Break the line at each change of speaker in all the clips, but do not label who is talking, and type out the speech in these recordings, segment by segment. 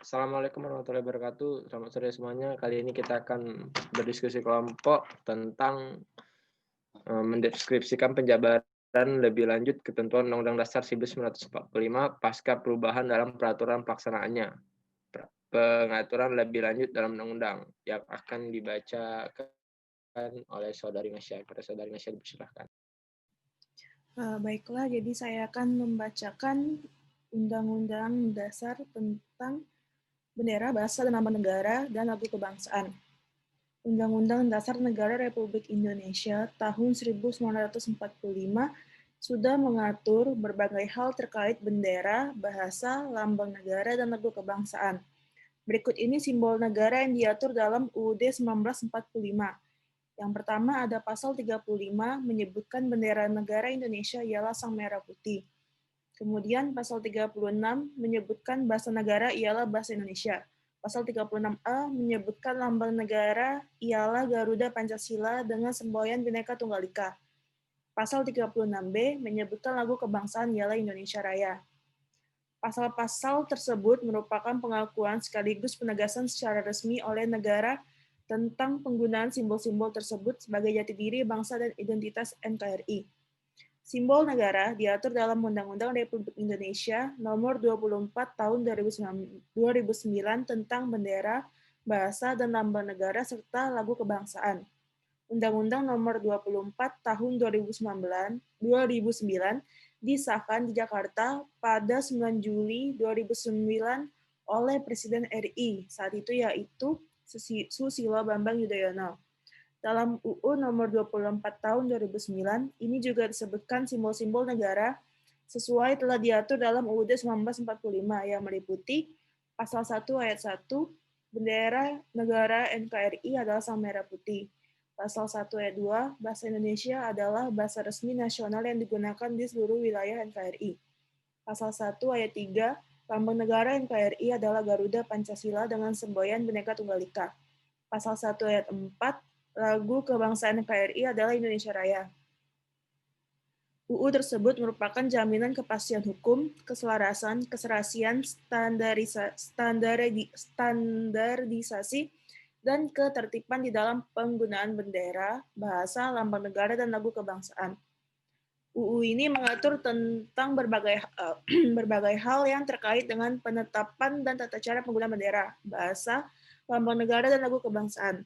Assalamualaikum warahmatullahi wabarakatuh. Selamat sore semuanya. Kali ini kita akan berdiskusi kelompok tentang mendeskripsikan penjabaran lebih lanjut ketentuan Undang-Undang Dasar 1945 pasca perubahan dalam peraturan pelaksanaannya. Pengaturan lebih lanjut dalam undang-undang yang akan dibacakan oleh Saudari Nasya. Pada Saudari Nasya dipersilahkan.
Baiklah, jadi saya akan membacakan Undang-Undang Dasar tentang Bendera, Bahasa, dan Nama Negara, dan Lagu Kebangsaan. Undang-Undang Dasar Negara Republik Indonesia tahun 1945 sudah mengatur berbagai hal terkait bendera, bahasa, lambang negara, dan lagu kebangsaan. Berikut ini simbol negara yang diatur dalam UUD 1945. Yang pertama ada pasal 35 menyebutkan bendera negara Indonesia ialah sang merah putih. Kemudian pasal 36 menyebutkan bahasa negara ialah bahasa Indonesia. Pasal 36A menyebutkan lambang negara ialah Garuda Pancasila dengan semboyan Bhinneka Tunggal Ika. Pasal 36B menyebutkan lagu kebangsaan ialah Indonesia Raya. Pasal-pasal tersebut merupakan pengakuan sekaligus penegasan secara resmi oleh negara tentang penggunaan simbol-simbol tersebut sebagai jati diri bangsa dan identitas NKRI. Simbol negara diatur dalam Undang-Undang Republik Indonesia Nomor 24 Tahun 2009 tentang bendera, bahasa, dan lambang negara serta lagu kebangsaan. Undang-Undang Nomor 24 Tahun 2009 disahkan di Jakarta pada 9 Juli 2009 oleh Presiden RI saat itu yaitu Susilo Bambang Yudhoyono. Dalam UU nomor 24 tahun 2009, ini juga disebutkan simbol-simbol negara sesuai telah diatur dalam UUD 1945 yang meliputi pasal 1 ayat 1, bendera negara NKRI adalah sang merah putih. Pasal 1 ayat 2, bahasa Indonesia adalah bahasa resmi nasional yang digunakan di seluruh wilayah NKRI. Pasal 1 ayat 3, lambang negara NKRI adalah Garuda Pancasila dengan semboyan Bhinneka Tunggal Ika. Pasal 1 ayat 4, lagu kebangsaan NKRI adalah Indonesia Raya. UU tersebut merupakan jaminan kepastian hukum, keselarasan, keserasian, standarisasi, dan ketertiban di dalam penggunaan bendera, bahasa, lambang negara, dan lagu kebangsaan. UU ini mengatur tentang berbagai hal yang terkait dengan penetapan dan tata cara penggunaan bendera, bahasa, lambang negara, dan lagu kebangsaan,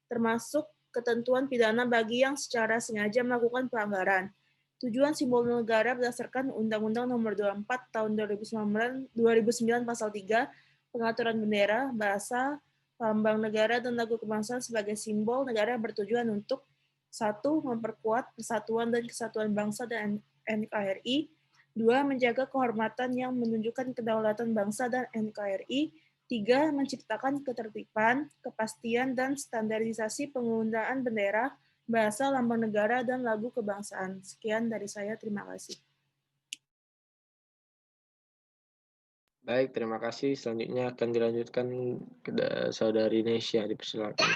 termasuk ketentuan pidana bagi yang secara sengaja melakukan pelanggaran. Tujuan simbol negara berdasarkan Undang-Undang Nomor 24 Tahun 2009 Pasal 3, pengaturan bendera, bahasa, lambang negara, dan lagu kebangsaan sebagai simbol negara bertujuan untuk 1. Memperkuat persatuan dan kesatuan bangsa dan NKRI. 2. Menjaga kehormatan yang menunjukkan kedaulatan bangsa dan NKRI. 3. Menciptakan ketertiban, kepastian, dan standarisasi penggunaan bendera, bahasa, lambang negara, dan lagu kebangsaan. Sekian dari saya, terima kasih.
Baik, terima kasih. Selanjutnya akan dilanjutkan ke Saudari Nesya, dipersilakan.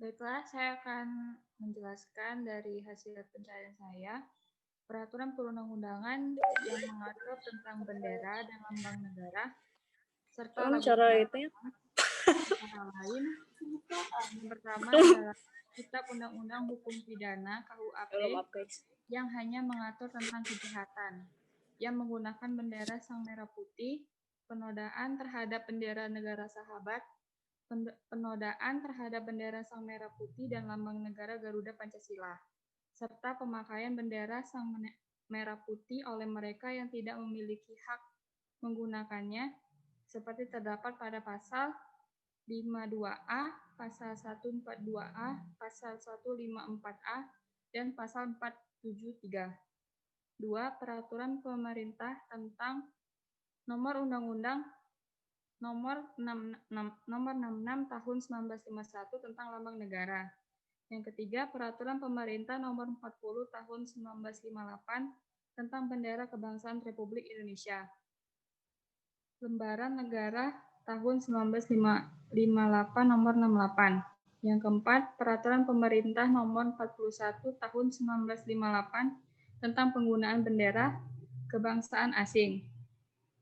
Baiklah, saya akan menjelaskan dari hasil pencarian saya. Peraturan perundang-undangan yang mengatur tentang bendera dan lambang negara serta lagu kebangsaan antara lain yang pertama adalah Kitab Undang-Undang Hukum Pidana KUHP yang hanya mengatur tentang kejahatan yang menggunakan bendera sang merah putih, penodaan terhadap bendera negara sahabat, penodaan terhadap bendera sang merah putih dan lambang negara Garuda Pancasila, serta pemakaian bendera sang merah putih oleh mereka yang tidak memiliki hak menggunakannya, seperti terdapat pada pasal 52A, pasal 142A, pasal 154A, dan pasal 473. 2. Peraturan pemerintah tentang nomor undang-undang nomor 66 tahun 1951 tentang lambang negara. Yang ketiga, peraturan pemerintah nomor 40 tahun 1958 tentang bendera kebangsaan Republik Indonesia. Lembaran Negara tahun 1958 nomor 68. Yang keempat, Peraturan Pemerintah Nomor 41 Tahun 1958 tentang penggunaan bendera kebangsaan asing.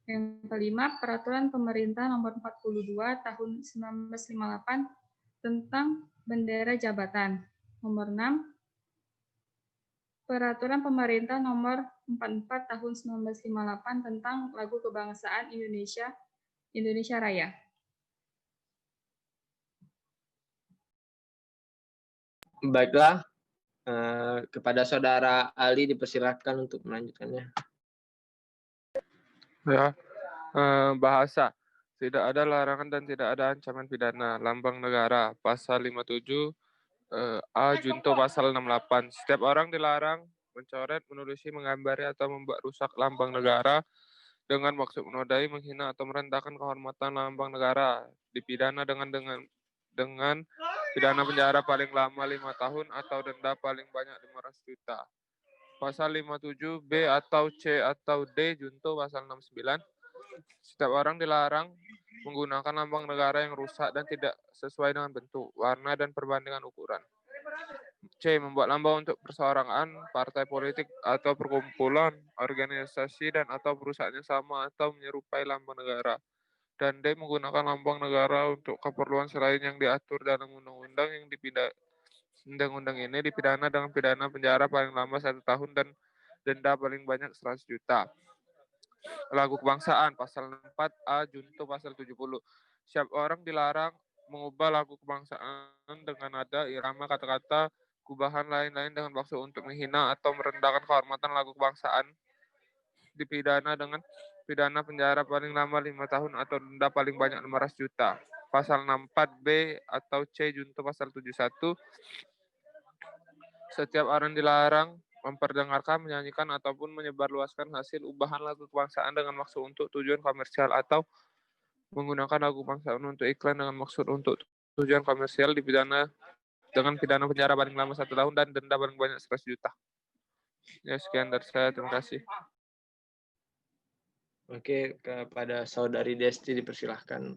Yang kelima, Peraturan Pemerintah Nomor 42 Tahun 1958 tentang bendera jabatan. Nomor 6, Peraturan Pemerintah Nomor 44 Tahun 1958 tentang Lagu Kebangsaan Indonesia, Indonesia Raya.
Baiklah, kepada Saudara Ali dipersilakan untuk melanjutkannya.
Ya, bahasa. Tidak ada larangan dan tidak ada ancaman pidana. Lambang negara, pasal 57, A junto pasal 68. Setiap orang dilarang mencoret, menulis, menggambari, atau membuat rusak lambang negara dengan maksud menodai, menghina, atau merendahkan kehormatan lambang negara. Dipidana dengan pidana penjara paling lama 5 tahun atau denda paling banyak 500 juta. Pasal 57B atau C atau D junto pasal 69. Setiap orang dilarang menggunakan lambang negara yang rusak dan tidak sesuai dengan bentuk, warna, dan perbandingan ukuran. C. Membuat lambang untuk perseorangan, partai politik, atau perkumpulan, organisasi, dan atau perusahaan yang sama atau menyerupai lambang negara. Dan D. Menggunakan lambang negara untuk keperluan selain yang diatur dalam undang-undang yang undang-undang ini dipidana dengan pidana penjara paling lama 1 tahun dan denda paling banyak 100 juta. Lagu kebangsaan, pasal 4A junto pasal 70. Setiap orang dilarang mengubah lagu kebangsaan dengan nada, irama, kata-kata, gubahan lain-lain dengan maksud untuk menghina atau merendahkan kehormatan lagu kebangsaan. Dipidana dengan pidana penjara paling lama 5 tahun atau denda paling banyak 500 juta. Pasal 64B atau C junto pasal 71. Setiap orang dilarang memperdengarkan, menyanyikan, ataupun menyebarluaskan hasil ubahan lagu kebangsaan dengan maksud untuk tujuan komersial atau menggunakan lagu kebangsaan untuk iklan dengan maksud untuk tujuan komersial dipidana dengan pidana penjara paling lama 1 tahun dan denda paling banyak 100 juta. Ya, sekian dari saya. Terima kasih.
Oke, kepada Saudari Desti dipersilahkan.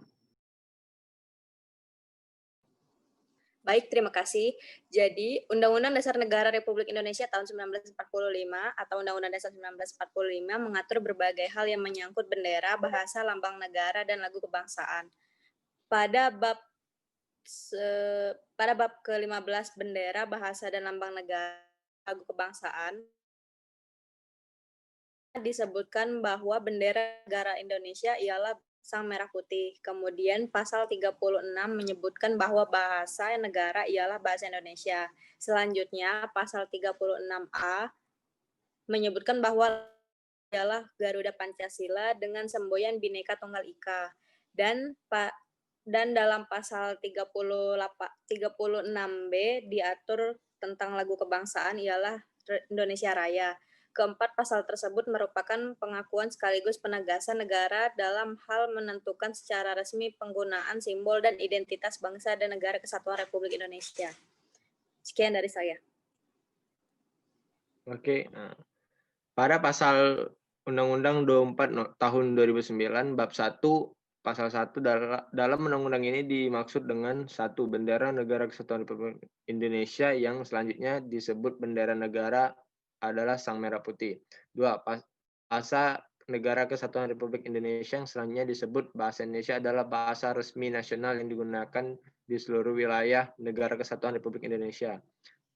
Baik, terima kasih. Jadi, Undang-Undang Dasar Negara Republik Indonesia tahun 1945 atau Undang-Undang Dasar 1945 mengatur berbagai hal yang menyangkut bendera, bahasa, lambang negara, dan lagu kebangsaan. Pada bab ke-15 bendera, bahasa, dan lambang negara, lagu kebangsaan, disebutkan bahwa bendera negara Indonesia ialah Sang Merah Putih. Kemudian pasal 36 menyebutkan bahwa bahasa negara ialah bahasa Indonesia. Selanjutnya pasal 36A menyebutkan bahwa ialah Garuda Pancasila dengan semboyan Bhinneka Tunggal Ika. Dan dalam pasal 36B diatur tentang lagu kebangsaan ialah Indonesia Raya. Keempat, pasal tersebut merupakan pengakuan sekaligus penegasan negara dalam hal menentukan secara resmi penggunaan simbol dan identitas bangsa dan negara kesatuan Republik Indonesia. Sekian dari saya.
Oke, pada pasal Undang-Undang 24 tahun 2009 bab 1 pasal 1 dalam undang-undang ini dimaksud dengan 1. Bendera negara kesatuan Republik Indonesia yang selanjutnya disebut bendera negara adalah Sang Merah Putih. 2. Bahasa negara kesatuan Republik Indonesia yang selanjutnya disebut bahasa Indonesia adalah bahasa resmi nasional yang digunakan di seluruh wilayah negara kesatuan Republik Indonesia.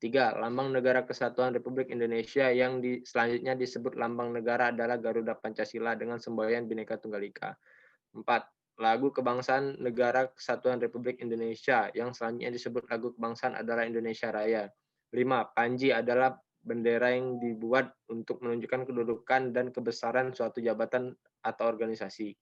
3. Lambang negara kesatuan Republik Indonesia yang selanjutnya disebut lambang negara adalah Garuda Pancasila dengan semboyan Bhinneka Tunggal Ika. 4. Lagu kebangsaan negara kesatuan Republik Indonesia yang selanjutnya disebut lagu kebangsaan adalah Indonesia Raya. 5. Panji adalah bendera yang dibuat untuk menunjukkan kedudukan dan kebesaran suatu jabatan atau organisasi.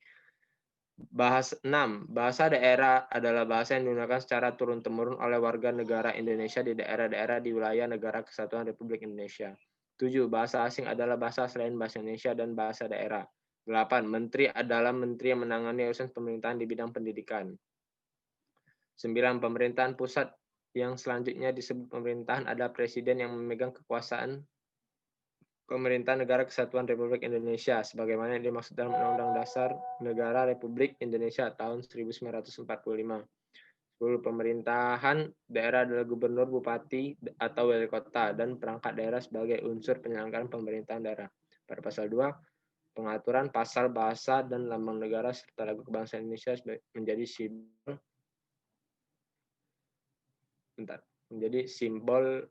6. Bahasa daerah adalah bahasa yang digunakan secara turun-temurun oleh warga negara Indonesia di daerah-daerah di wilayah negara kesatuan Republik Indonesia. 7. Bahasa asing adalah bahasa selain bahasa Indonesia dan bahasa daerah. 8. Menteri adalah menteri yang menangani urusan pemerintahan di bidang pendidikan. 9. Pemerintahan pusat yang selanjutnya disebut pemerintahan adalah presiden yang memegang kekuasaan pemerintahan negara kesatuan Republik Indonesia sebagaimana yang dimaksud dalam Undang-Undang Dasar Negara Republik Indonesia tahun 1945. Pemerintahan daerah adalah gubernur, bupati, atau wali kota, dan perangkat daerah sebagai unsur penyelenggaraan pemerintahan daerah. Pada pasal 2, pengaturan pasal bahasa dan lambang negara serta lagu kebangsaan Indonesia menjadi simbol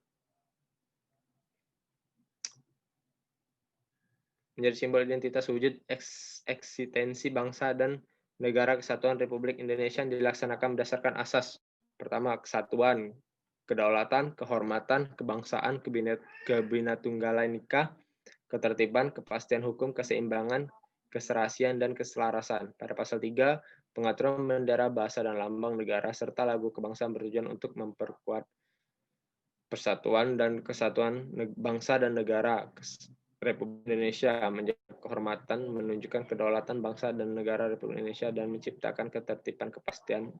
identitas wujud eksistensi bangsa dan Negara Kesatuan Republik Indonesia yang dilaksanakan berdasarkan asas. Pertama, kesatuan, kedaulatan, kehormatan, kebangsaan, kebinatunggalan ika, ketertiban, kepastian hukum, keseimbangan, keserasian, dan keselarasan. Pada pasal 3, pengaturan bendera, bahasa, dan lambang negara, serta lagu kebangsaan bertujuan untuk memperkuat persatuan dan kesatuan bangsa dan negara Republik Indonesia, menjaga kehormatan, menunjukkan kedaulatan bangsa dan negara Republik Indonesia, dan menciptakan ketertiban, kepastian,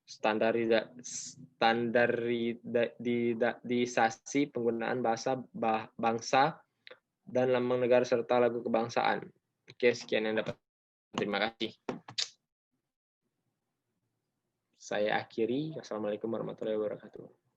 standarisasi penggunaan bangsa dan lambang negara serta lagu kebangsaan. Oke, sekian yang dapat. Terima kasih. Saya akhiri. Wassalamualaikum warahmatullahi wabarakatuh.